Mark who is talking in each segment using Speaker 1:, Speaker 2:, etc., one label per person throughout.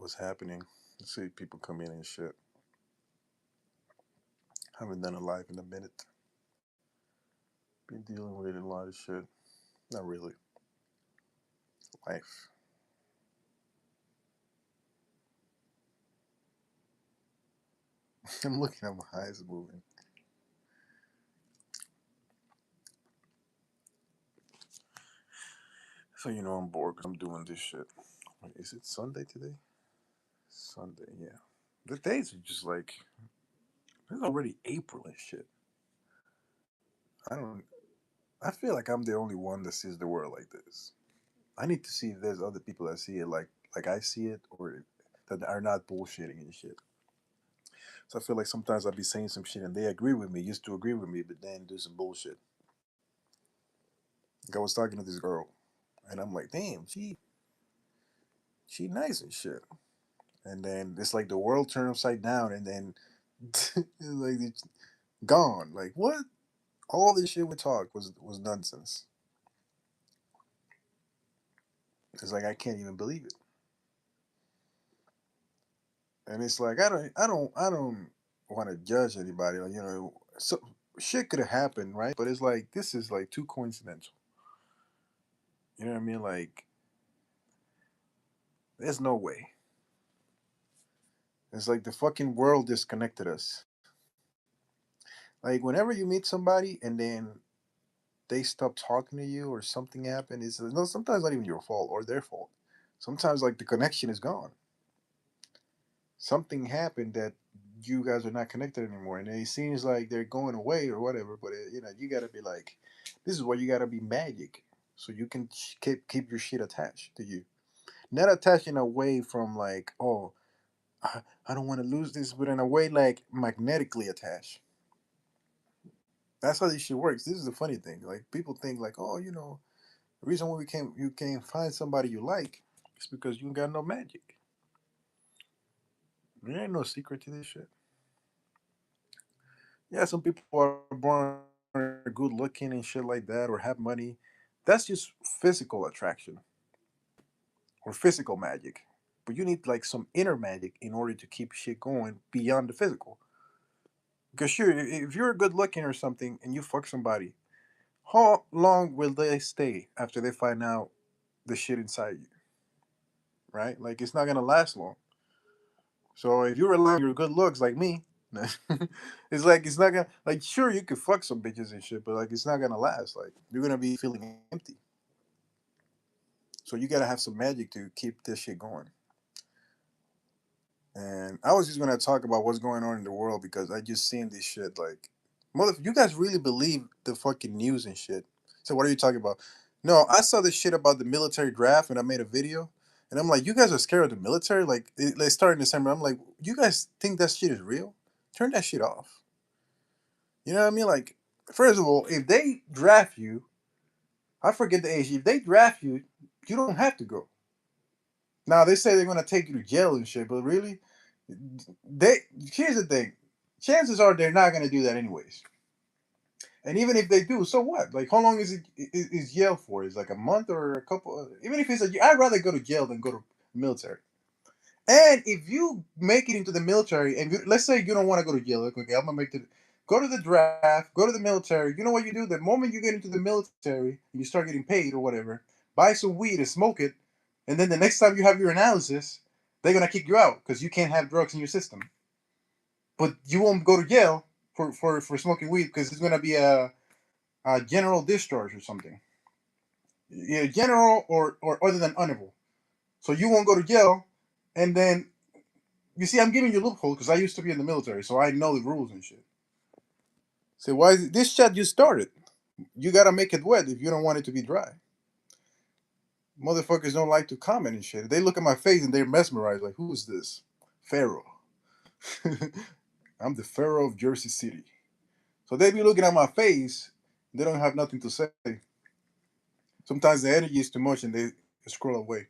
Speaker 1: what's happening. I see people come in and shit. Haven't done a live in a minute. Been dealing with a lot of shit. Not really. Life. I'm looking at my eyes moving. So I'm bored because I'm doing this shit. Wait, is it Sunday today? Sunday, yeah. The days are just like it's already April and shit. I don't. I feel like I'm the only one that sees the world like this. I need to see if there's other people that see it like I see it, or that are not bullshitting and shit. So I feel like sometimes I'll be saying some shit and they agree with me, used to agree with me, but then do some bullshit. Like I was talking to this girl, and I'm like, damn, she nice and shit. And then it's like the world turned upside down, and then it's like it's gone. Like what? All this shit we talked was nonsense. It's like I can't even believe it. And it's like I don't want to judge anybody. Like, so shit could have happened, right? But it's like this is like too coincidental. You know what I mean? Like there's no way. It's like the fucking world disconnected us. Like whenever you meet somebody and then they stop talking to you or something happened, it's no sometimes not even your fault or their fault. Sometimes like the connection is gone. Something happened that you guys are not connected anymore, and it seems like they're going away or whatever. But you gotta be like, this is why you gotta be magic, so you can keep your shit attached to you, not attaching away from like, oh, I don't want to lose this, but in a way like magnetically attached. That's how this shit works. This is the funny thing. Like people think like, oh, the reason why you can't find somebody you like is because you ain't got no magic. There ain't no secret to this shit. Yeah, some people are born good looking and shit like that, or have money. That's just physical attraction or physical magic. But you need like some inner magic in order to keep shit going beyond the physical. Because sure, if you're good looking or something and you fuck somebody, how long will they stay after they find out the shit inside you? Right? Like it's not gonna last long. So if you rely on your good looks like me, it's like it's not gonna like sure you could fuck some bitches and shit, but like it's not gonna last. Like you're gonna be feeling empty. So you gotta have some magic to keep this shit going. And I was just gonna talk about what's going on in the world because I just seen this shit like mother you guys really believe the fucking news and shit. So what are you talking about? No, I saw this shit about the military draft and I made a video. And I'm like, you guys are scared of the military? Like they start in December. I'm like, you guys think that shit is real? Turn that shit off. You know what I mean? Like, first of all, if they draft you, I forget the age. If they draft you, you don't have to go. Now they say they're gonna take you to jail and shit, but really, they here's the thing. Chances are they're not gonna do that anyways. And even if they do, so what? Like, how long is jail for? Is like a month or a couple? Even if it's I'd rather go to jail than go to military. And if you make it into the military, and let's say you don't want to go to jail, like, okay, I'm gonna make the go to the draft, go to the military. You know what you do? The moment you get into the military, you start getting paid or whatever. Buy some weed and smoke it, and then the next time you have your analysis, they're gonna kick you out because you can't have drugs in your system. But you won't go to jail for smoking weed because it's gonna be a general discharge or something. Yeah, general or other than honorable. So you won't go to jail, and then you see, I'm giving you a loophole because I used to be in the military, so I know the rules and shit. So why is this chat just started? You gotta make it wet if you don't want it to be dry. Motherfuckers don't like to comment and shit. They look at my face and they're mesmerized. Like, who is this? Pharaoh. I'm the Pharaoh of Jersey City. So they be looking at my face. They don't have nothing to say. Sometimes the energy is too much and they scroll away.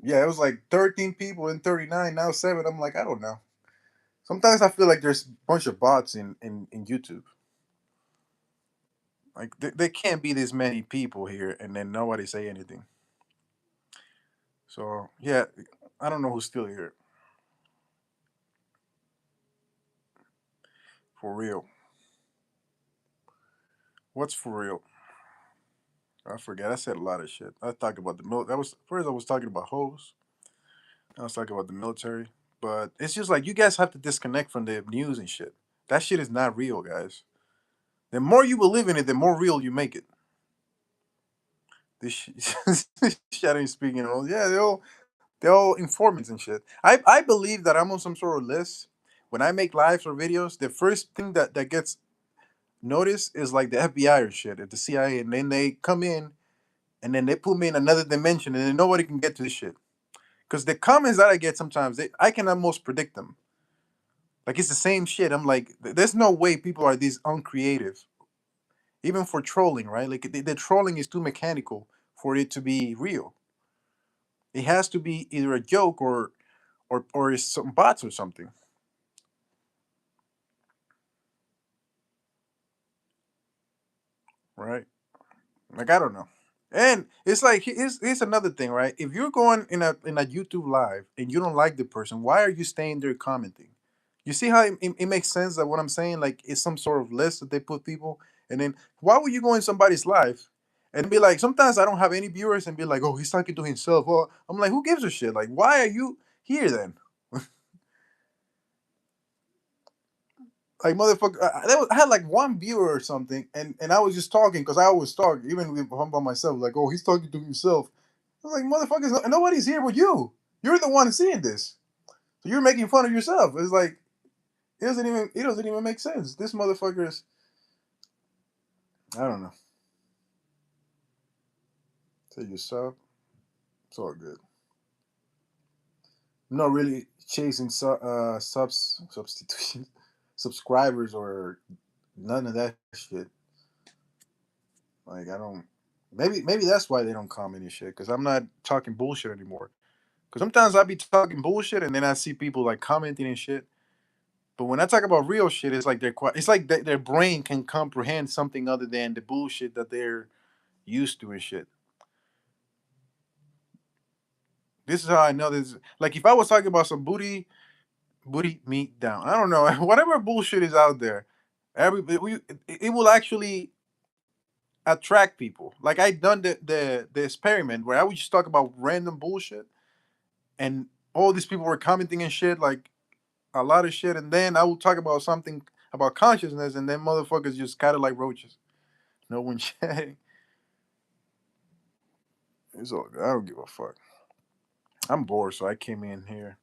Speaker 1: Yeah, it was like 13 people and 39, now 7. I'm like, I don't know. Sometimes I feel like there's a bunch of bots in YouTube. Like there can't be this many people here and then nobody say anything. So yeah, I don't know who's still here for real. What's for real? I forget. I said a lot of shit. I talked about the military. That was first. I was talking about hoes. I was talking about the military. But it's just like you guys have to disconnect from the news and shit. That shit is not real, guys. The more you believe in it, the more real you make it. This shit, this shit ain't speaking all. Yeah, they're all informants and shit. I believe that I'm on some sort of list. When I make lives or videos, the first thing that gets noticed is like the FBI or shit, at the CIA, and then they come in and then they put me in another dimension, and then nobody can get to this shit. Because the comments that I get sometimes, I can almost predict them. Like it's the same shit. I'm like, there's no way people are this uncreative, even for trolling, right? Like the trolling is too mechanical for it to be real. It has to be either a joke or it's some bots or something, right? Like I don't know. And it's like here's another thing, right? If you're going in a YouTube live and you don't like the person, why are you staying there commenting? You see how it makes sense that what I'm saying, like it's some sort of list that they put people, and then why would you go in somebody's life and be like, sometimes I don't have any viewers and be like, oh, he's talking to himself. Well, I'm like, who gives a shit? Like, why are you here then? Like motherfucker, I had like one viewer or something, and I was just talking because I always talk, even if I'm by myself. Like, oh, he's talking to himself. I was like, motherfuckers, nobody's here but you. You're the one seeing this, so you're making fun of yourself. It's like it doesn't even make sense. This motherfucker is, I don't know. Say you sub, it's all good. I'm not really chasing substitution subscribers or none of that shit. Like I don't. Maybe that's why they don't comment and shit. Because I'm not talking bullshit anymore. Because sometimes I be talking bullshit and then I see people like commenting and shit. But when I talk about real shit, it's like they're quite. It's like their brain can comprehend something other than the bullshit that they're used to and shit. This is how I know this. Like if I was talking about some booty meat down. I don't know whatever bullshit is out there. It will actually attract people. Like I done the experiment where I would just talk about random bullshit and all these people were commenting and shit, like a lot of shit, and then I would talk about something about consciousness, and then motherfuckers just kind of like roaches. No one chatting. It's all good. I don't give a fuck. I'm bored, so I came in here.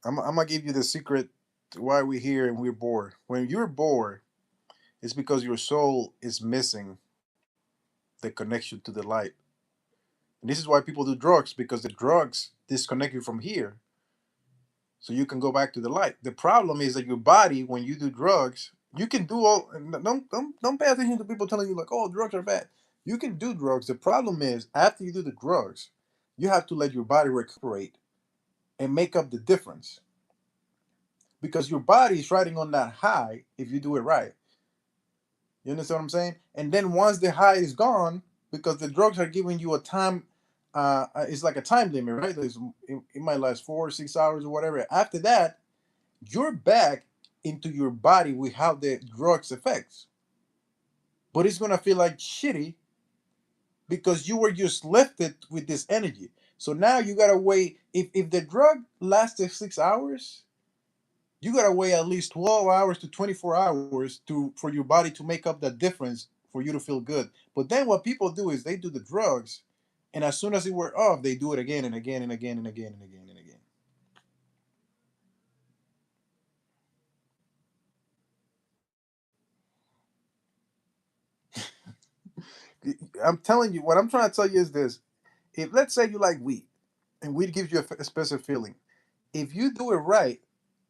Speaker 1: I'm gonna give you the secret to why we're here and we're bored. When you're bored, it's because your soul is missing the connection to the light. And this is why people do drugs, because the drugs disconnect you from here so you can go back to the light. The problem is that your body, when you do drugs, you can do all. Don't pay attention to people telling you like, oh, drugs are bad. You can do drugs. The problem is after you do the drugs, you have to let your body recuperate and make up the difference because your body is riding on that high if you do it right. You understand what I'm saying? And then once the high is gone, because the drugs are giving you a time, it's like a time limit, right? It might last 4 or 6 hours or whatever. After that, you're back into your body without the drugs effects. But it's gonna feel like shitty because you were just lifted with this energy. So now you gotta wait. If the drug lasted 6 hours, you gotta wait at least 12 hours to 24 hours to for your body to make up that difference for you to feel good. But then what people do is they do the drugs, and as soon as it wear off, they do it again and again and again and again and again and again. I'm telling you, what I'm trying to tell you is this: if let's say you like weed, and weed gives you a special feeling, if you do it right,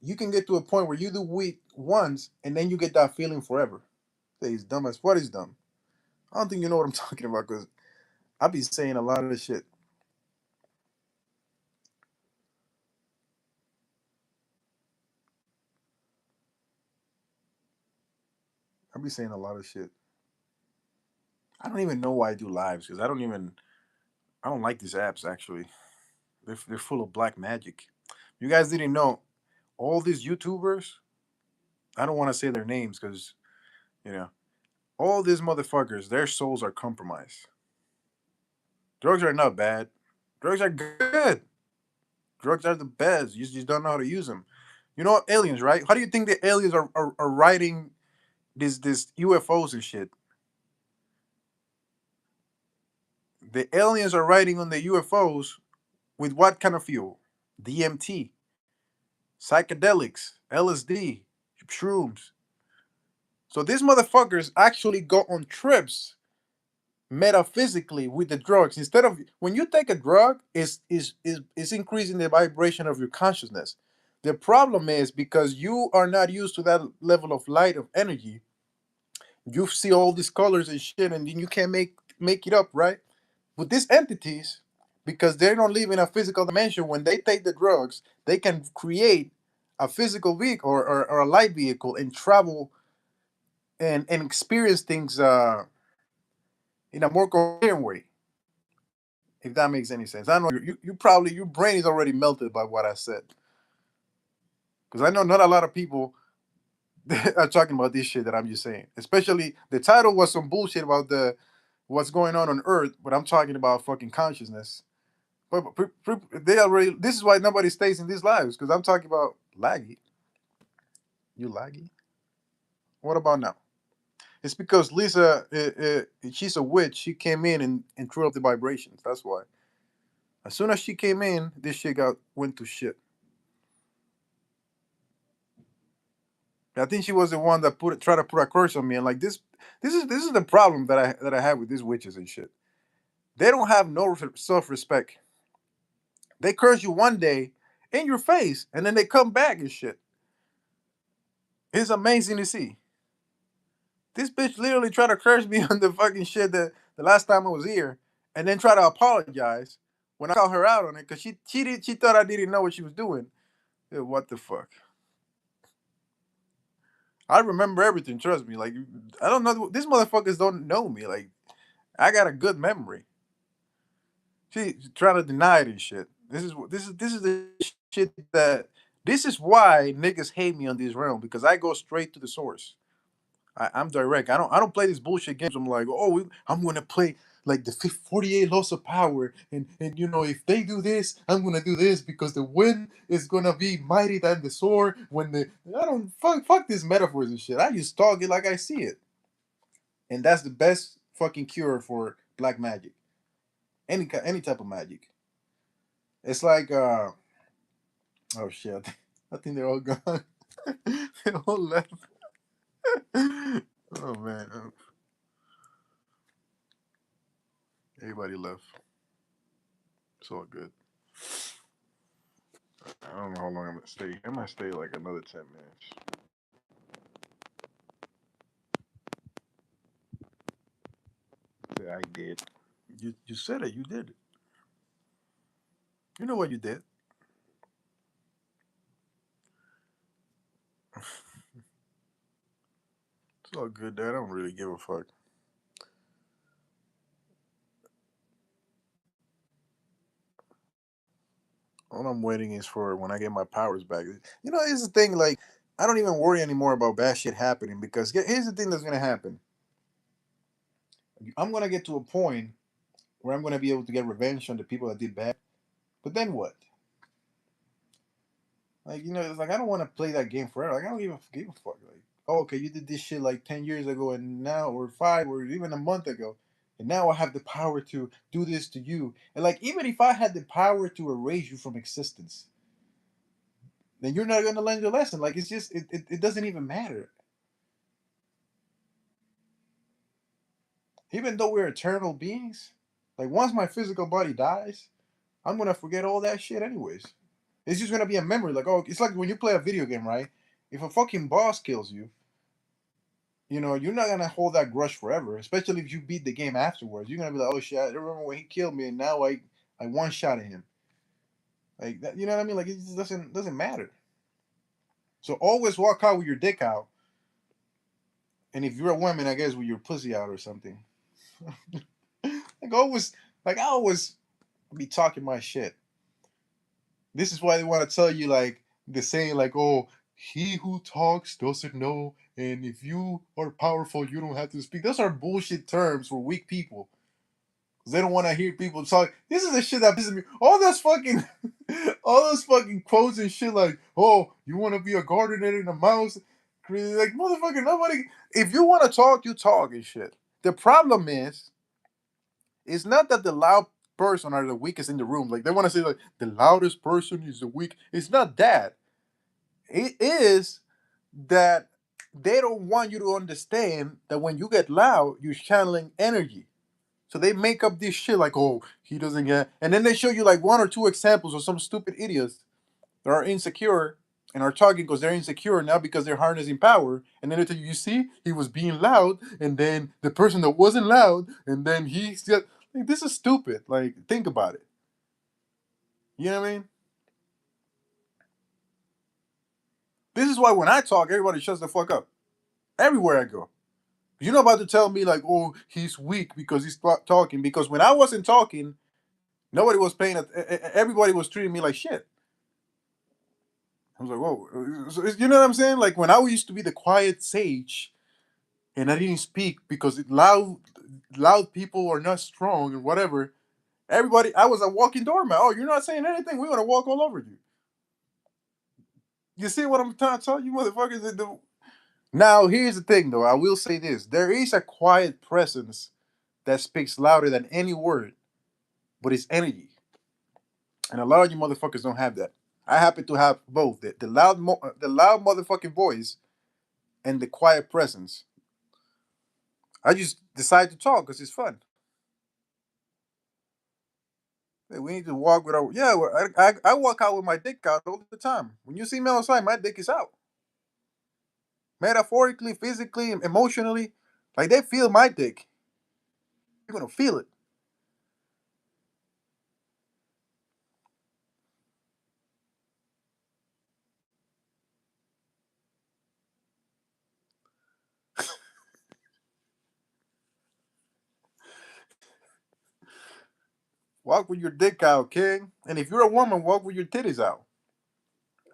Speaker 1: you can get to a point where you do weed once, and then you get that feeling forever. Say he's dumb as what is dumb. I don't think you know what I'm talking about because I be saying a lot of this shit. I be saying a lot of shit. I don't even know why I do lives because I don't even. I don't like these apps actually. They're full of black magic. You guys didn't know all these YouTubers. I don't want to say their names because you know all these motherfuckers. Their souls are compromised. Drugs are not bad. Drugs are good. Drugs are the best. You just don't know how to use them. You know aliens, right? How do you think the aliens are writing this UFOs and shit? The aliens are riding on the UFOs with what kind of fuel? DMT, psychedelics, LSD, shrooms. So these motherfuckers actually go on trips metaphysically with the drugs. Instead of when you take a drug, is increasing the vibration of your consciousness. The problem is because you are not used to that level of light of energy, you see all these colors and shit, and then you can't make it up, right? With these entities, because they don't live in a physical dimension, when they take the drugs, they can create a physical vehicle or a light vehicle and travel and experience things in a more coherent way, if that makes any sense. I know you probably your brain is already melted by what I said, because I know not a lot of people are talking about this shit that I'm just saying. Especially the title was some bullshit about the what's going on Earth, but I'm talking about fucking consciousness. But they already. This is why nobody stays in these lives because I'm talking about laggy. You laggy. What about now? It's because Lisa, she's a witch. She came in and threw up the vibrations. That's why. As soon as she came in, this shit got went to shit. I think she was the one that try to put a curse on me, and like this is the problem that I have with these witches and shit. They don't have no self respect. They curse you one day in your face, and then they come back and shit. It's amazing to see. This bitch literally tried to curse me on the fucking shit that the last time I was here, and then try to apologize when I called her out on it because she thought I didn't know what she was doing. Yeah, what the fuck? I remember everything. Trust me. Like I don't know. These motherfuckers don't know me. Like I got a good memory. She trying to deny it and shit. This is the shit that this is why niggas hate me on this realm because I go straight to the source. I'm direct. I don't play these bullshit games. I'm like, oh, I'm gonna play like the 48 laws of power, and if they do this, I'm gonna do this because the wind is gonna be mighty than the sword. When the I don't fuck these metaphors and shit. I just talk it like I see it, and that's the best fucking cure for black magic. Any type of magic. It's like oh shit, I think they're all gone. They all left. Oh man, everybody left. It's all good. I don't know how long I'm gonna stay. I might stay like another 10 minutes. Yeah, I did. You said it. You did it. You know what you did. It's all good, Dad. I don't really give a fuck. All I'm waiting is for when I get my powers back. Here's the thing. Like, I don't even worry anymore about bad shit happening because here's the thing that's gonna happen. I'm gonna get to a point where I'm gonna be able to get revenge on the people that did bad. But then what? Like, it's like I don't want to play that game forever. Like, I don't even give a fuck. Like, oh, okay, you did this shit like 10 years ago, and now, or five, or even a month ago, and now I have the power to do this to you. And like, even if I had the power to erase you from existence, then you're not gonna learn your lesson. Like, it's just it doesn't even matter. Even though we're eternal beings, like once my physical body dies, I'm gonna forget all that shit anyways. It's just gonna be a memory. Like, oh, it's like when you play a video game, right? If a fucking boss kills you, you're not gonna hold that grudge forever. Especially if you beat the game afterwards, you're gonna be like, "Oh shit, I remember when he killed me, and now I one shot at him." Like that, you know what I mean? Like it just doesn't matter. So always walk out with your dick out, and if you're a woman, I guess with your pussy out or something. like always, like I always be talking my shit. This is why they want to tell you like the saying like, oh, he who talks doesn't know, and if you are powerful, you don't have to speak. Those are bullshit terms for weak people. 'Cause they don't want to hear people talk. This is the shit that pisses me. All those fucking, all those fucking quotes and shit like, oh, you want to be a gardener and a mouse? Like motherfucker, nobody. If you want to talk, you talk and shit. The problem is, it's not that the loud person are the weakest in the room. Like they want to say like the loudest person is the weak. It's not that. It is that they don't want you to understand that when you get loud, you're channeling energy. So they make up this shit like, oh, he doesn't get, and then they show you like one or two examples of some stupid idiots that are insecure and are talking because they're insecure now because they're harnessing power. And then they tell you, you see, he was being loud, and then the person that wasn't loud, and then he said, like, this is stupid. Like, think about it. You know what I mean? This is why when I talk, everybody shuts the fuck up. Everywhere I go. You're not about to tell me like, oh, he's weak because he's talking. Because when I wasn't talking, nobody was paying. Everybody was treating me like shit. I was like, whoa, you know what I'm saying? Like when I used to be the quiet sage, and I didn't speak because loud people are not strong or whatever. Everybody, I was a walking doormat. Oh, you're not saying anything. We're gonna walk all over you. You see what I'm trying to tell you, motherfuckers? Now, here's the thing, though. I will say this: there is a quiet presence that speaks louder than any word, but it's energy, and a lot of you motherfuckers don't have that. I happen to have both the loud motherfucking voice and the quiet presence. I just decide to talk because it's fun. Hey, we need to walk with our yeah. I walk out with my dick out all the time. When you see me outside, my dick is out. Metaphorically, physically, emotionally, like they feel my dick. You're gonna feel it. Walk with your dick out, king. And if you're a woman, walk with your titties out.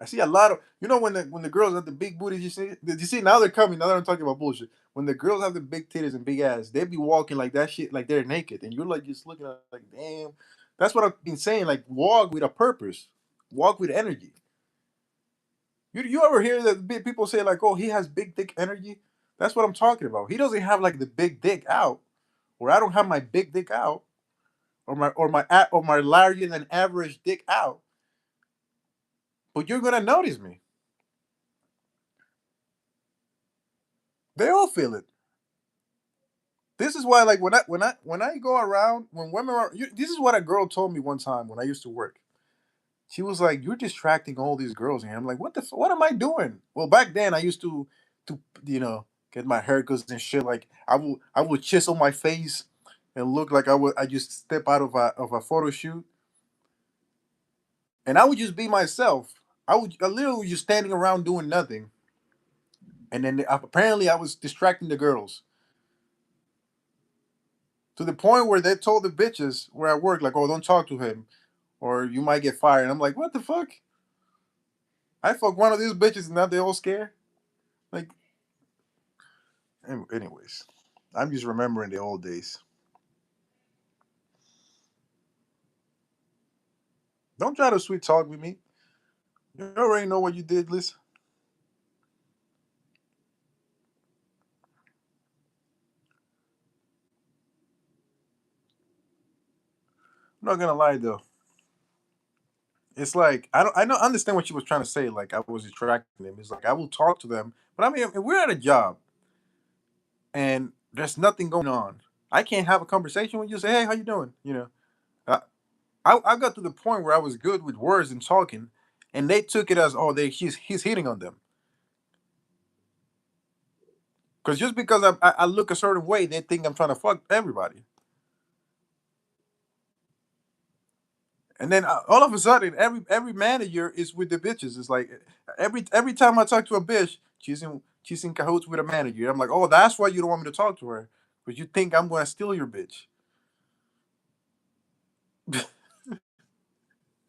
Speaker 1: I see a lot of when the girls have the big booties. You see now they're coming. Now that I'm talking about bullshit. When the girls have the big titties and big ass, they be walking like that shit, like they're naked, and you're like just looking at like, damn. That's what I've been saying. Like walk with a purpose, walk with energy. You ever hear that people say like, oh, he has big dick energy? That's what I'm talking about. He doesn't have like the big dick out, or I don't have my big dick out, or my larger than average dick out. But you're gonna notice me. They all feel it. This is why, like, when I go around, when women are, this is what a girl told me one time when I used to work. She was like, "You're distracting all these girls," and I'm like, "What what am I doing?" Well, back then I used to get my haircuts and shit. Like I would chisel my face and look like I just step out of a photo shoot, and I would just be myself. I literally just standing around doing nothing, and then apparently I was distracting the girls to the point where they told the bitches where I work, like, "Oh, don't talk to him, or you might get fired." And I'm like, "What the fuck? I fuck one of these bitches, and now they all scared." Like, anyways, I'm just remembering the old days. Don't try to sweet talk with me. You already know what you did, Lisa. I'm not gonna lie though. It's like I don't understand what she was trying to say. Like I was distracting them. It's like I will talk to them, but I mean, if we're at a job and there's nothing going on, I can't have a conversation with you. Say, hey, how you doing? I, I got to the point where I was good with words and talking, and they took it as, oh, he's hitting on them. Because just because I look a certain way, they think I'm trying to fuck everybody. And then all of a sudden, every manager is with the bitches. It's like every time I talk to a bitch, she's in cahoots with a manager. I'm like, oh, that's why you don't want me to talk to her, because you think I'm going to steal your bitch.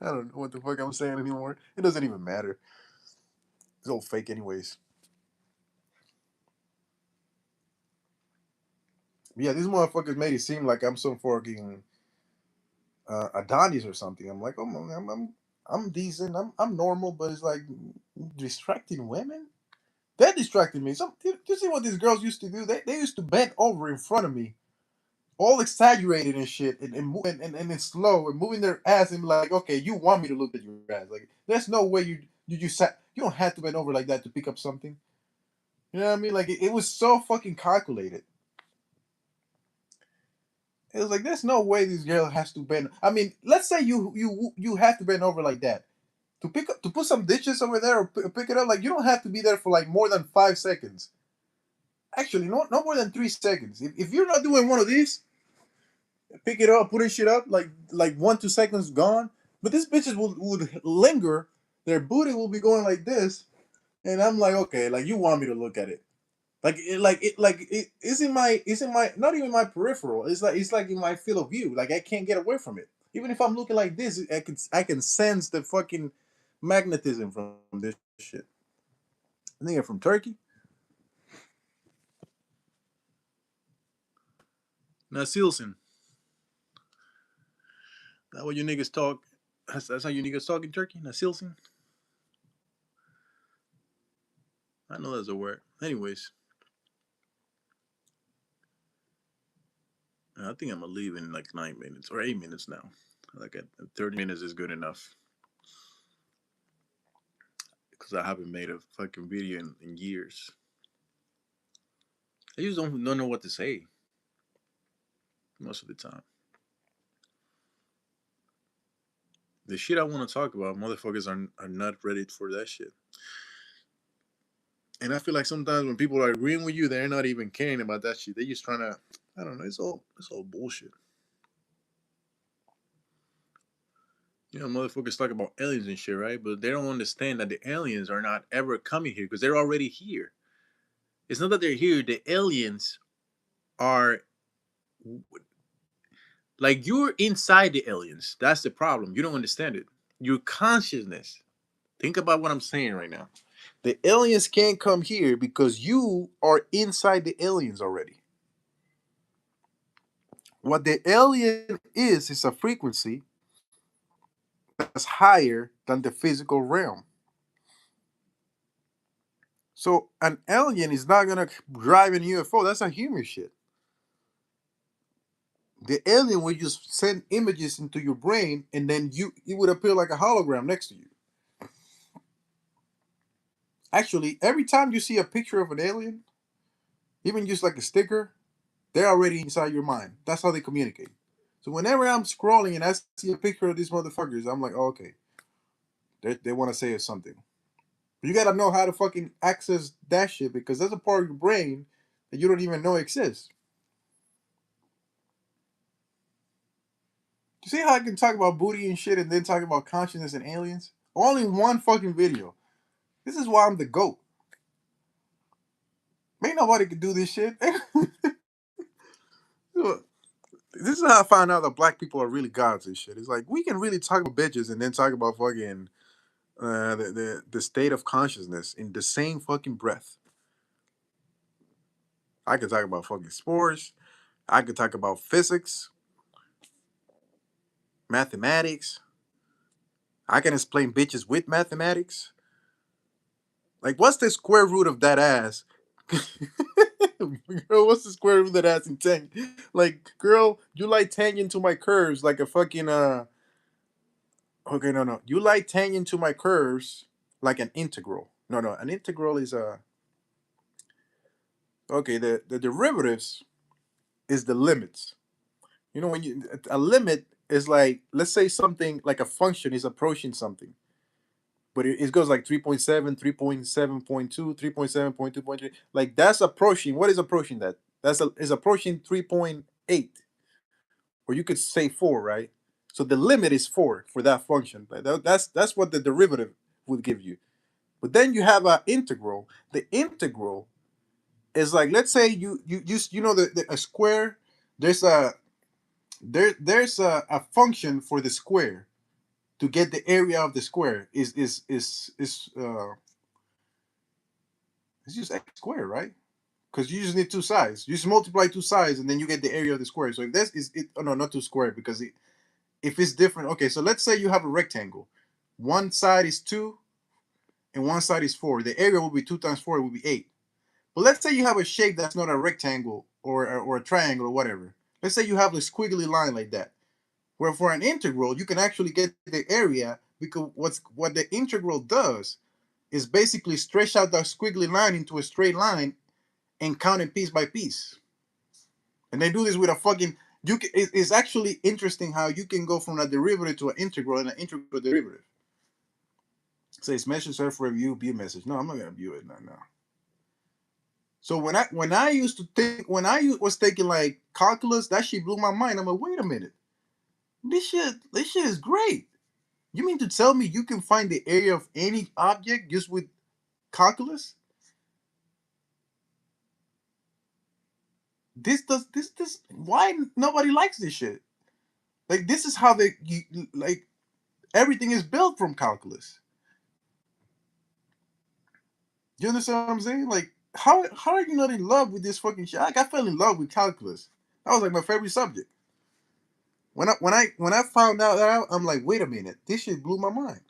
Speaker 1: I don't know what the fuck I'm saying anymore. It doesn't even matter. It's all fake, anyways. Yeah, these motherfuckers made it seem like I'm some fucking Adonis or something. I'm like, oh, I'm decent. I'm normal, but it's like distracting women. That distracted me. You see what these girls used to do? They used to bend over in front of me, all exaggerated and shit, and it's slow and moving their ass and be like, okay, you want me to look at your ass? Like, there's no way you sat. You don't have to bend over like that to pick up something. You know what I mean? Like it was so fucking calculated. It was like there's no way this girl has to bend. I mean, let's say you have to bend over like that to pick up to put some dishes over there or pick it up. Like you don't have to be there for like more than 5 seconds. Actually, no more than 3 seconds. If you're not doing one of these, pick it up, put it shit up, like 1 2 seconds gone. But these bitches would linger. Their booty will be going like this, and I'm like, okay, like you want me to look at it. It's in my not even my peripheral. It's like in my field of view. Like I can't get away from it. Even if I'm looking like this, I can sense the fucking magnetism from this shit. Nigga from Turkey. Nasilson. That what you niggas talk. That's how you niggas talk in Turkey. Nasilson. I know that's a word. Anyways, I think I'm gonna leave in like 9 minutes or 8 minutes now. Like at 30 minutes is good enough because I haven't made a fucking video in years. I just don't know what to say most of the time. The shit I want to talk about, motherfuckers are not ready for that shit. And I feel like sometimes when people are agreeing with you, they're not even caring about that shit. They're just trying to, I don't know. It's all bullshit. Motherfuckers talk about aliens and shit, right? But they don't understand that the aliens are not ever coming here because they're already here. It's not that they're here. The aliens are like you're inside the aliens. That's the problem. You don't understand it. Your consciousness. Think about what I'm saying right now. The aliens can't come here because you are inside the aliens already. What the alien is a frequency that's higher than the physical realm. So an alien is not gonna drive an UFO. That's a human shit. The alien will just send images into your brain, and then it would appear like a hologram next to you. Actually, every time you see a picture of an alien, even just like a sticker, they're already inside your mind. That's how they communicate. So whenever I'm scrolling and I see a picture of these motherfuckers, I'm like, oh, okay, they want to say something. But you gotta know how to fucking access that shit because that's a part of your brain that you don't even know exists. You see how I can talk about booty and shit and then talk about consciousness and aliens? Only one fucking video. This is why I'm the GOAT. Ain't nobody can do this shit. This is how I found out that black people are really gods and shit. It's like we can really talk about bitches and then talk about fucking the state of consciousness in the same fucking breath. I could talk about fucking sports. I could talk about physics, mathematics. I can explain bitches with mathematics. Like, what's the square root of that ass? Girl, what's the square root of that ass in tangent? Like, girl, you like tangent to my curves like a fucking Okay, no. You like tangent to my curves like an integral. No. An integral is a okay. The derivatives is the limits. When a limit is like, let's say something like a function is approaching something, but it goes like 3.7, 3.7.2, 3.7.2.3. Like that's approaching. What is approaching that? Is approaching 3.8, or you could say 4, right? So the limit is 4 for that function. That's what the derivative would give you. But then you have an integral. The integral is like, let's say a square. There's a function for the square. to get the area of the square is it's just x squared, right? Because you just need two sides. You just multiply two sides, and then you get the area of the square. So if this is it, oh no, not two squared, because if it's different, okay. So let's say you have a rectangle. One side is 2, and one side is 4. The area will be 2 times 4. It will be 8. But let's say you have a shape that's not a rectangle or a triangle or whatever. Let's say you have a squiggly line like that. Where for an integral, you can actually get the area, because what the integral does is basically stretch out that squiggly line into a straight line and count it piece by piece. And they do this with a fucking it's actually interesting how you can go from a derivative to an integral and an integral to a derivative. Say it's message serve for review, view message. No, I'm not gonna view it now. So when I used to think when I was taking like calculus, that shit blew my mind. I'm like, wait a minute, this shit is great. You mean to tell me you can find the area of any object just with calculus? This why nobody likes this shit? Like this is how like everything is built from calculus. You understand what I'm saying? Like how are you not in love with this fucking shit? Like I fell in love with calculus. That was like my favorite subject. When I found out that I'm like, wait a minute, this shit blew my mind.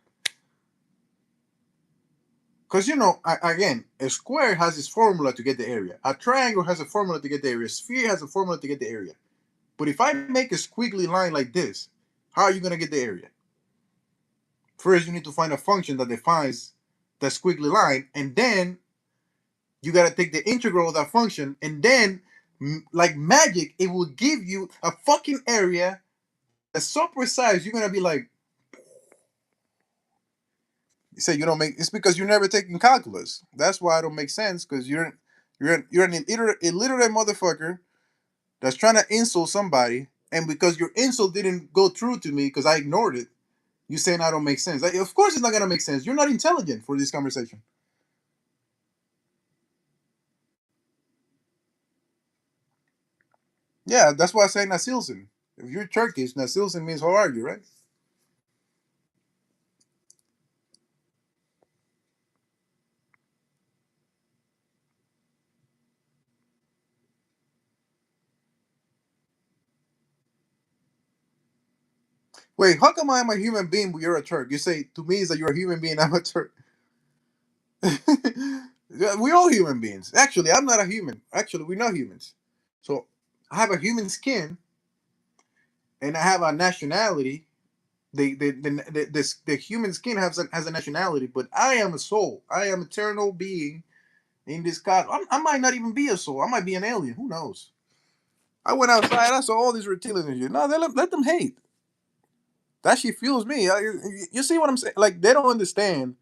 Speaker 1: Because again, a square has its formula to get the area. A triangle has a formula to get the area. A sphere has a formula to get the area. But if I make a squiggly line like this, how are you gonna get the area? First, you need to find a function that defines the squiggly line, and then you gotta take the integral of that function, and then, like magic, it will give you a fucking area that's so precise. You're gonna be like, you say you don't make. It's because you're never taking calculus. That's why it don't make sense. Because you're an illiterate motherfucker that's trying to insult somebody, and because your insult didn't go through to me because I ignored it, you saying I don't make sense. Like, of course, it's not gonna make sense. You're not intelligent for this conversation. Yeah, that's why I say Nasilson. If you're Turkish, Nasilson means how are you, right? Wait, how come I'm a human being but you're a Turk? You say to me is that you're a human being, I'm a Turk. Yeah, we're all human beings. Actually, I'm not a human. Actually, we're not humans. So I have a human skin and I have a nationality. The human skin has a nationality, but I am a soul. I am eternal being in this cosmos. I might not even be a soul. I might be an alien. Who knows? I went outside. I saw all these reptilians and shit. No, let them hate. That shit fuels me. You see what I'm saying? Like they don't understand.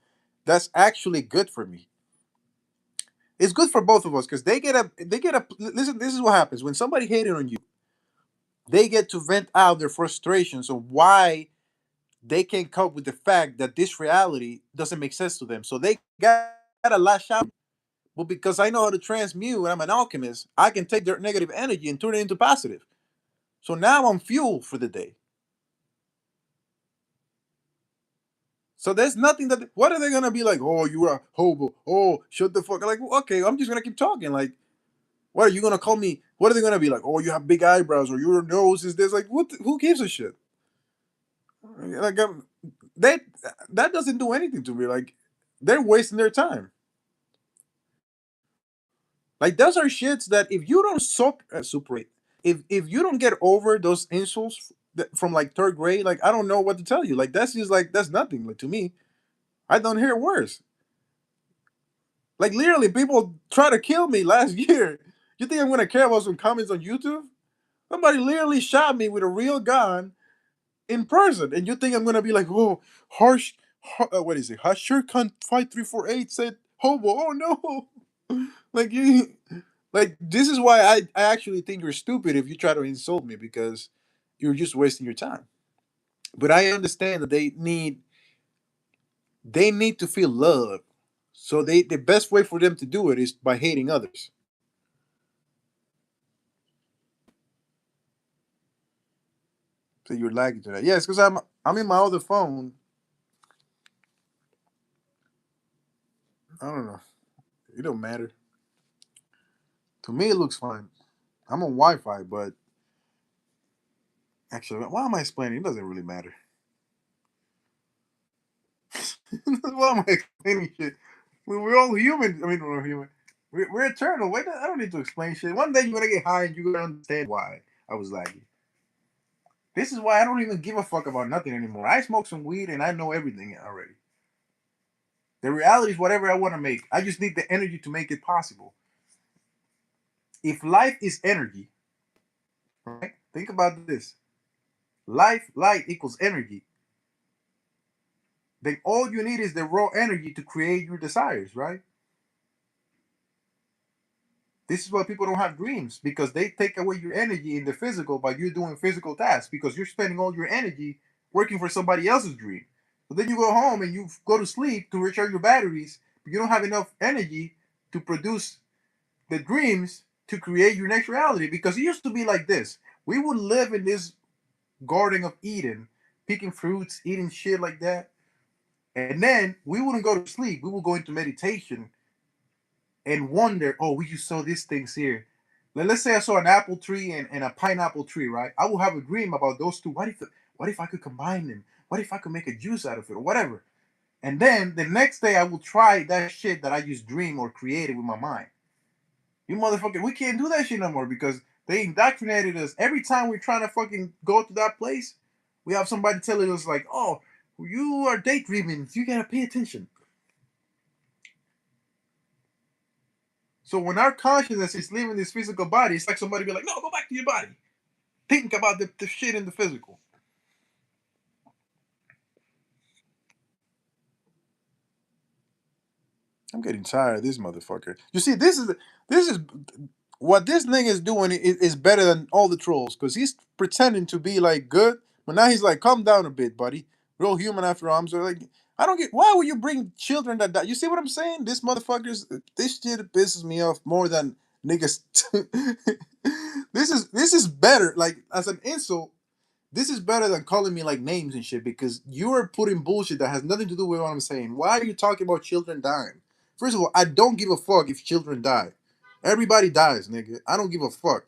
Speaker 1: That's actually good for me. It's good for both of us because they get a listen. This is what happens when somebody hated on you. They get to vent out their frustrations of why they can't cope with the fact that this reality doesn't make sense to them. So they gotta lash out. But because I know how to transmute and I'm an alchemist, I can take their negative energy and turn it into positive. So now I'm fuel for the day. So there's nothing that what are they gonna be like? Oh, you are a hobo. Oh, shut the fuck. Like, okay, I'm just gonna keep talking. Like, what are you gonna call me? What are they gonna be like? Oh, you have big eyebrows, or your nose is this. Like, what? Who gives a shit? Like, that that doesn't do anything to me. Like, they're wasting their time. Like, those are shits that if you don't superate, if you don't get over those insults from like third grade, like I don't know what to tell you. Like that's just like that's nothing. Like to me, I don't hear worse. Like literally, people try to kill me last year. You think I'm gonna care about some comments on YouTube? Somebody literally shot me with a real gun in person, and you think I'm gonna be like, oh, harsh, what is it? Hashir Khan 5348 said hobo. Oh no, like you, like this is why I actually think you're stupid if you try to insult me because you're just wasting your time. But I understand that they need to feel love. So the best way for them to do it is by hating others. So you're lagging to that. Yes, because I'm in my other phone I don't know. It don't matter. To me, it looks fine. I'm on Wi-Fi, but actually, why am I explaining? It doesn't really matter. Why am I explaining shit? We're all human. I mean, we're human. We're eternal. Wait, I don't need to explain shit. One day you're gonna get high and you're gonna understand why I was laggy. This is why I don't even give a fuck about nothing anymore. I smoke some weed and I know everything already. The reality is whatever I want to make. I just need the energy to make it possible. If life is energy, right? Think about this. Life, light equals energy. Then all you need is the raw energy to create your desires, right? This is why people don't have dreams because they take away your energy in the physical by you doing physical tasks because you're spending all your energy working for somebody else's dream. So then you go home and you go to sleep to recharge your batteries, but you don't have enough energy to produce the dreams to create your next reality because it used to be like this. We would live in this garden of Eden, picking fruits, eating shit like that. And then we wouldn't go to sleep. We would go into meditation and wonder, oh, we just saw these things here. Let's say I saw an apple tree and a pineapple tree, right? I will have a dream about those two. What if I could combine them? What if I could make a juice out of it or whatever? And then the next day I will try that shit that I just dream or created with my mind. You motherfucker, we can't do that shit no more because they indoctrinated us. Every time we're trying to fucking go to that place, we have somebody telling us like, oh, you are daydreaming. You gotta pay attention. So when our consciousness is leaving this physical body, it's like somebody be like, no, go back to your body. Think about the shit in the physical. I'm getting tired of this motherfucker. You see, this is what this nigga is doing is better than all the trolls because he's pretending to be like good, but now he's like, calm down a bit, buddy. Real human after all. I'm so like, I don't get why would you bring children that die? You see what I'm saying? This shit pisses me off more than niggas. This is better. Like as an insult, this is better than calling me like names and shit because you are putting bullshit that has nothing to do with what I'm saying. Why are you talking about children dying? First of all, I don't give a fuck if children die. Everybody dies, nigga. I don't give a fuck.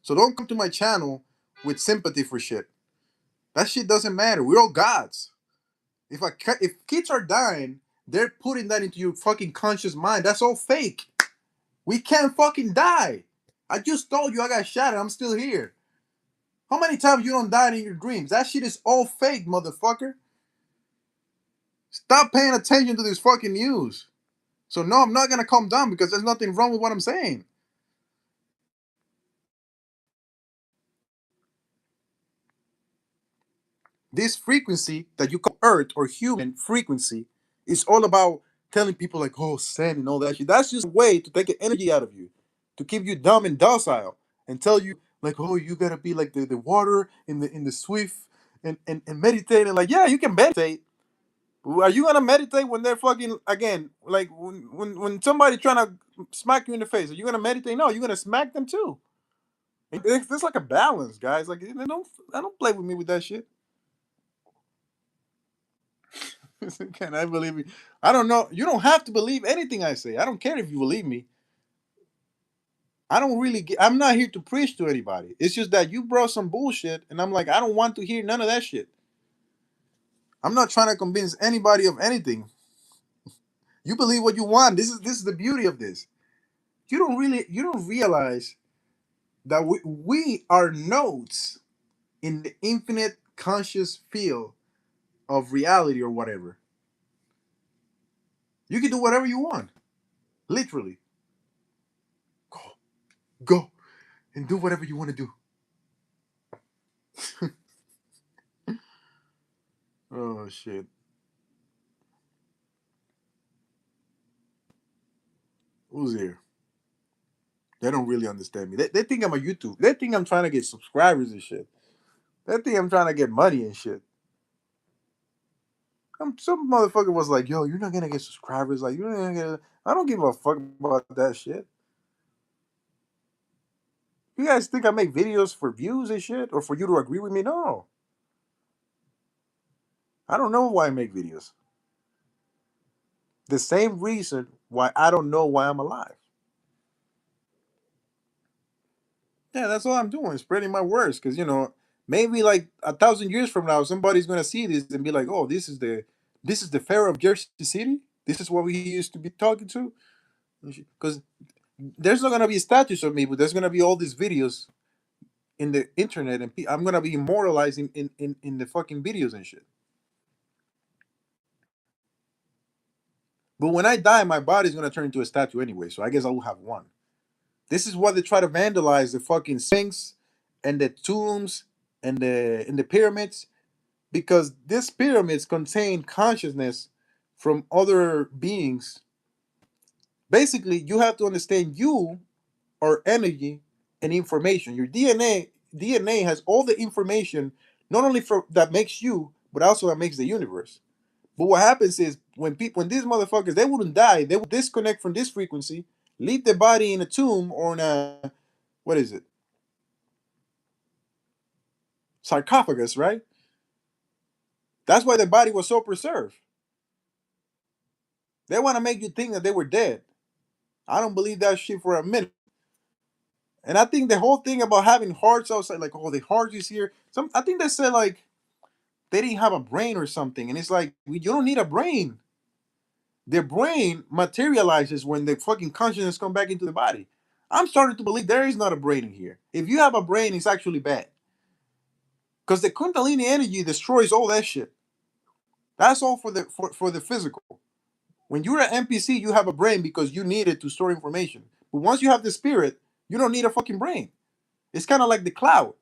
Speaker 1: So don't come to my channel with sympathy for shit. That shit doesn't matter. We're all gods. If kids are dying, they're putting that into your fucking conscious mind. That's all fake. We can't fucking die. I just told you I got shot and I'm still here. How many times you don't die in your dreams? That shit is all fake, motherfucker. Stop paying attention to this fucking news. So no, I'm not gonna calm down because there's nothing wrong with what I'm saying. This frequency that you call Earth or human frequency is all about telling people like, oh, sand and all that shit. That's just a way to take the energy out of you, to keep you dumb and docile, and tell you like, oh, you gotta be like the water in the swift and meditate and like, yeah, you can meditate. Are you gonna meditate when they're fucking again? Like when somebody trying to smack you in the face, are you gonna meditate? No, you're gonna smack them too. It's like a balance, guys. Like I don't play with me with that shit. Can I believe me? I don't know. You don't have to believe anything I say. I don't care if you believe me. I don't really. I'm not here to preach to anybody. It's just that you brought some bullshit, and I'm like, I don't want to hear none of that shit. I'm not trying to convince anybody of anything. You believe what you want. This is the beauty of this. You don't realize that we are nodes in the infinite conscious field of reality or whatever. You can do whatever you want. Literally. Go, go and do whatever you want to do. Oh shit. Who's here? They don't really understand me. They think I'm a YouTube. They think I'm trying to get subscribers and shit. They think I'm trying to get money and shit. Some motherfucker was like, "Yo, you're not gonna get subscribers. Like, you're not gonna get." I don't give a fuck about that shit. You guys think I make videos for views and shit, or for you to agree with me? No, I don't know why I make videos. The same reason why I don't know why I'm alive. Yeah, that's all I'm doing, spreading my words. Because maybe like 1,000 years from now, somebody's gonna see this and be like, "Oh, this is the Pharaoh of Jersey City. This is what we used to be talking to." Because there's not gonna be statues of me, but there's gonna be all these videos in the internet, and I'm gonna be immortalized in the fucking videos and shit. But when I die, my body's gonna turn into a statue anyway, so I guess I will have one. This is why they try to vandalize the fucking Sphinx and the tombs and the pyramids, because these pyramids contain consciousness from other beings. Basically, you have to understand you are energy and information. Your DNA has all the information, not only for that makes you, but also that makes the universe. But what happens is when these motherfuckers, they wouldn't die, they would disconnect from this frequency, leave their body in a tomb or in a, what is it, sarcophagus, right? That's why their body was so preserved. They want to make you think that they were dead. I don't believe that shit for a minute. And I think the whole thing about having hearts outside, like, oh, the heart is here. I think they said like they didn't have a brain or something, and it's like you don't need a brain. Their brain materializes when the fucking consciousness come back into the body. I'm starting to believe there is not a brain in here. If you have a brain, it's actually bad because the Kundalini energy destroys all that shit. That's all for the physical. When you're an NPC, you have a brain because you need it to store information. But once you have the spirit, you don't need a fucking brain. It's kind of like the cloud.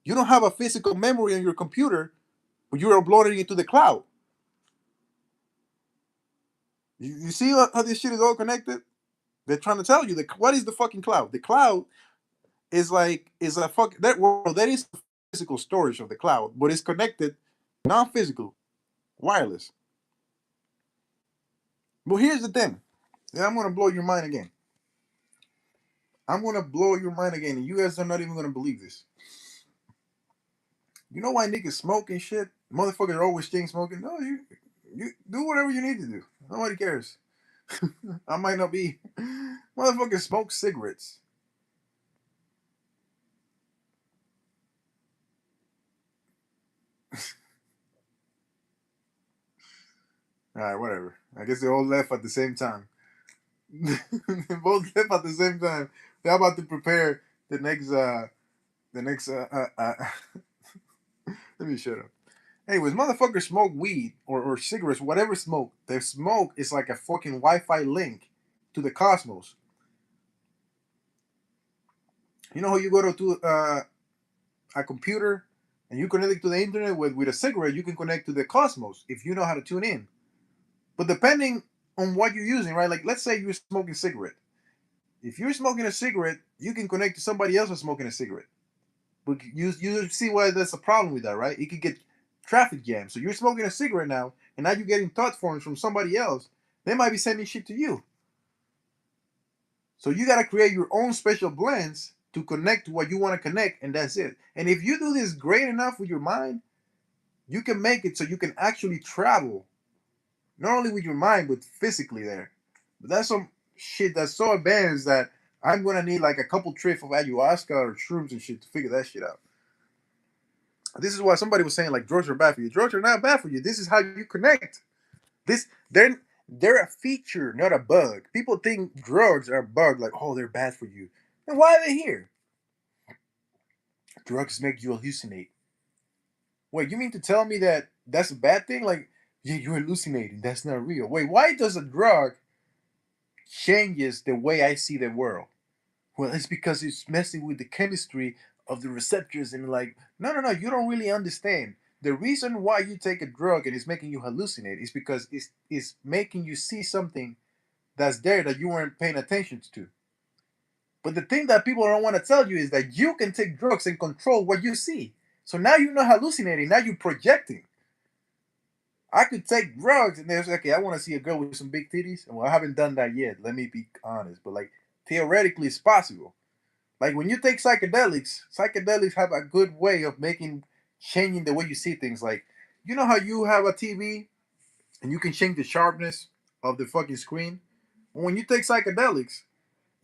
Speaker 1: You don't have a physical memory on your computer, but you're uploading it to the cloud. You see how this shit is all connected? They're trying to tell you what is the fucking cloud? The cloud is a fuck that well, that is the physical storage of the cloud, but it's connected, non-physical, wireless. But here's the thing. Yeah, I'm gonna blow your mind again. I'm gonna blow your mind again, and you guys are not even gonna believe this. You know why niggas smoke and shit? Motherfuckers are always chain smoking. No, you do whatever you need to do. Nobody cares. I might not be. Motherfuckers smoke cigarettes. All right, whatever. I guess they all left at the same time. They both left at the same time. They're about to prepare the next. Let me shut up. Anyways, motherfuckers smoke weed or cigarettes, whatever smoke. Their smoke is like a fucking Wi-Fi link to the cosmos. You know how you go to a computer and you connect it to the internet with a cigarette, you can connect to the cosmos if you know how to tune in. But depending on what you're using, right? Like let's say you're smoking a cigarette. If you're smoking a cigarette, you can connect to somebody else who's smoking a cigarette. But you see why there's a problem with that, right? It could get traffic jams. So you're smoking a cigarette now, and now you're getting thought forms from somebody else. They might be sending shit to you. So you got to create your own special blends to connect to what you want to connect, and that's it. And if you do this great enough with your mind, you can make it so you can actually travel, not only with your mind, but physically there. But that's some shit that's so advanced that I'm gonna need like a couple trips of ayahuasca or shrooms and shit to figure that shit out. This is why somebody was saying like drugs are bad for you. Drugs are not bad for you. This is how you connect. This they're a feature, not a bug. People think drugs are a bug, like oh they're bad for you. And why are they here? Drugs make you hallucinate. Wait, you mean to tell me that that's a bad thing? Like yeah, you're hallucinating. That's not real. Wait, why does a drug changes the way I see the world? Well, it's because it's messing with the chemistry of the receptors and like, no, you don't really understand. The reason why you take a drug and it's making you hallucinate is because it's making you see something that's there that you weren't paying attention to. But the thing that people don't want to tell you is that you can take drugs and control what you see. So now you're not hallucinating, now you're projecting. I could take drugs and there's okay, I want to see a girl with some big titties. Well, I haven't done that yet. Let me be honest, but like theoretically, it's possible. Like when you take psychedelics have a good way of changing the way you see things. Like you know how you have a TV and you can change the sharpness of the fucking screen. When you take psychedelics,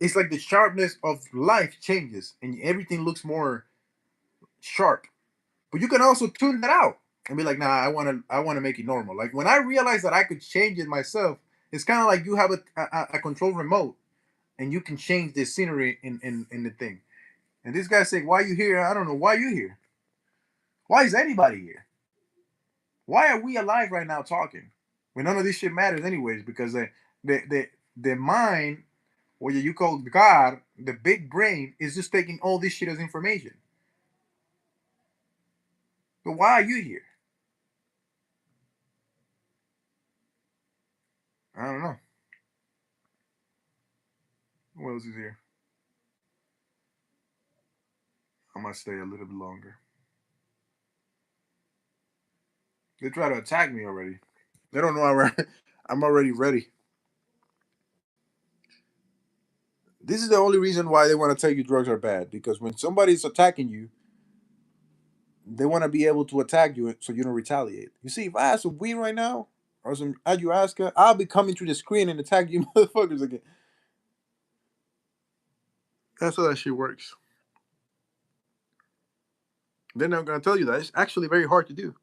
Speaker 1: it's like the sharpness of life changes and everything looks more sharp. But you can also tune that out and be like, nah, I want to make it normal. Like when I realized that I could change it myself, it's kind of like you have a control remote and you can change the scenery in the thing. And this guy saying, why you here? I don't know. Why you here? Why is anybody here? Why are we alive right now talking? When none of this shit matters anyways, because the mind, what you call God, the big brain, is just taking all this shit as information. But why are you here? I don't know. Who else is here? I must stay a little bit longer. They try to attack me already. They don't know I'm already ready. This is the only reason why they want to tell you drugs are bad. Because when somebody's attacking you, they want to be able to attack you so you don't retaliate. You see, if I have some weed right now or some ayahuasca, I'll be coming through the screen and attack you motherfuckers again. That's how that shit works. They're not gonna tell you that. It's actually very hard to do.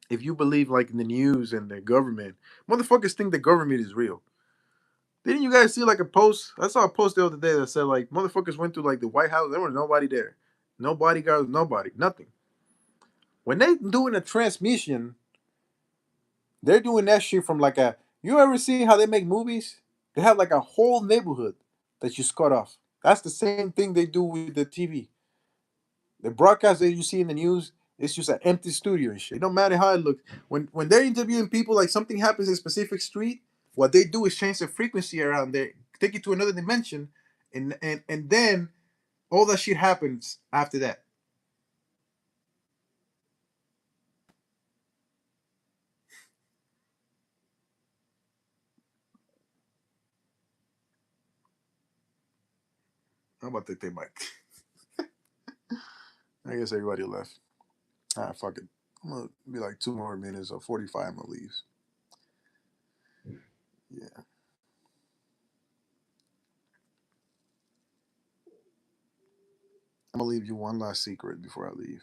Speaker 1: If you believe like in the news and the government, motherfuckers think the government is real. Didn't you guys see like a post? I saw a post the other day that said like motherfuckers went to like the White House. There was nobody there. No bodyguards, nobody, nothing. When they doing a transmission, they're doing that shit from like a. You ever see how they make movies? They have like a whole neighborhood that you cut off. That's the same thing they do with the TV. The broadcast that you see in the news, it's just an empty studio and shit. It don't matter how it looks. When they're interviewing people, like something happens in a specific street, what they do is change the frequency around there, take it to another dimension, and then all that shit happens after that. I'm about to take my. I guess everybody left. Ah, fuck it. I'm gonna be like 2 more minutes or 45. I'm gonna leave. Yeah, I'm gonna leave you one last secret before I leave.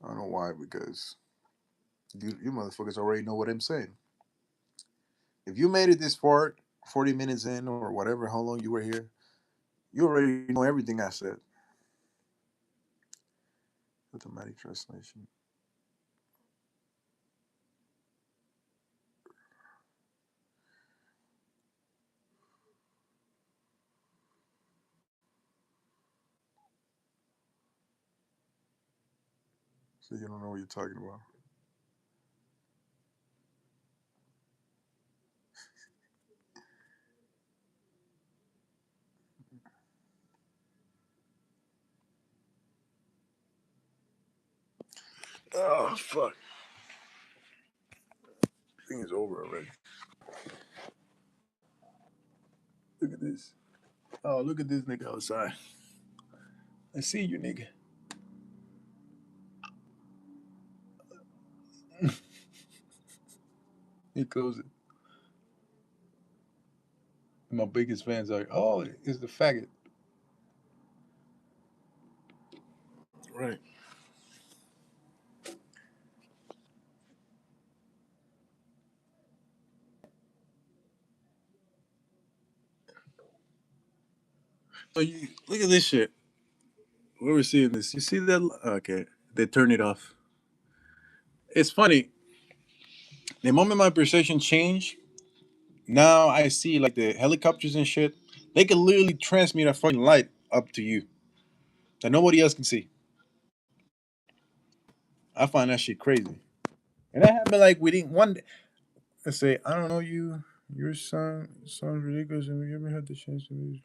Speaker 1: I don't know why, because you motherfuckers already know what I'm saying. If you made it this far, 40 minutes in or whatever, how long you were here, you already know everything I said. Automatic translation. So you don't know what you're talking about. Oh fuck. I think it's over already. Look at this. Oh, look at this nigga outside. I see you, nigga. He closed it. My biggest fans are, oh, it's the faggot. Right. So you look at this shit. We were seeing this. You see that? Okay, they turn it off. It's funny. The moment my perception changed, now I see like the helicopters and shit. They can literally transmit a fucking light up to you that nobody else can see. I find that shit crazy. And that happened like within one day. I say, I don't know you. Your son sounds ridiculous, and we ever had the chance to meet.